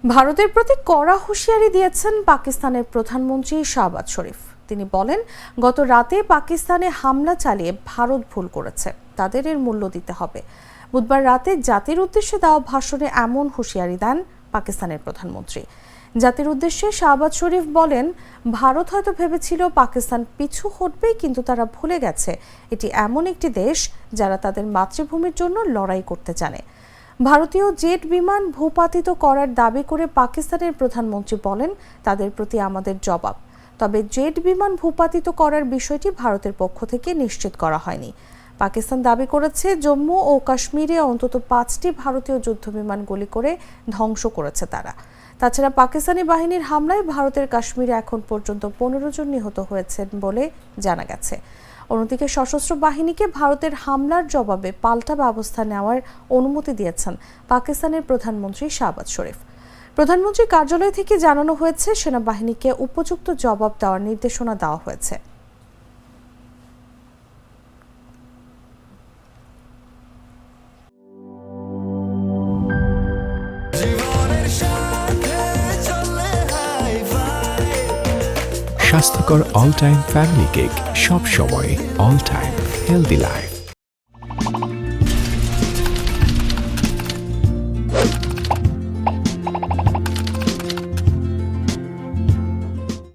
ভারতের প্রতি কড়া হুঁশিয়ারি দিয়েছেন পাকিস্তানের প্রধানমন্ত্রী শাহবাজ শরীফ। তিনি বলেন, গত রাতে পাকিস্তানে হামলা চালিয়ে ভারত ভুল করেছে, তাদের এর মূল্য দিতে হবে। বুধবার রাতে জাতির উদ্দেশ্যে দেওয়া ভাষণে এমন হুঁশিয়ারি দেন পাকিস্তানের প্রধানমন্ত্রী। জাতির উদ্দেশ্যে শাহবাজ শরীফ বলেন, ভারত হয়তো ভেবেছিল পাকিস্তান পিছু হটবে, কিন্তু তারা ভুলে গেছে এটি এমন একটি দেশ যারা তাদের মাতৃভূমির জন্য লড়াই করতে জানে। ভারতীয় জেট বিমান ভূপাতিত করার দাবি করে পাকিস্তানের প্রধানমন্ত্রী বলেন, তাদের প্রতি আমাদের জবাব। তবে জেট বিমান ভূপাতিত করার বিষয়টি ভারতের পক্ষ থেকে নিশ্চিত করা হয়নি। পাকিস্তান দাবি করেছে, জম্মু ও কাশ্মীরে অন্তত 5টি ভারতীয় যুদ্ধবিমান গুলি করে ধ্বংস করেছে তারা। তাছাড়া পাকিস্তানি বাহিনীর হামলায় ভারতের কাশ্মীরে এখন পর্যন্ত 15 জন নিহত হয়েছেন বলে জানা গেছে। অন্যদিকে সশস্ত্র বাহিনীকে ভারতের হামলার জবাবে পাল্টা ব্যবস্থা নেওয়ার অনুমতি দিয়েছেন পাকিস্তানের প্রধানমন্ত্রী শাহবাজ শরীফ। প্রধানমন্ত্রীর কার্যালয় থেকে জানানো হয়েছে, সেনাবাহিনীকে উপযুক্ত জবাব দেওয়ার নির্দেশনা দেওয়া হয়েছে। স্বাস্থ্যকর অল টাইম ফ্যামিলি কেক, সব সময় অল টাইম হেলদি লাইফ।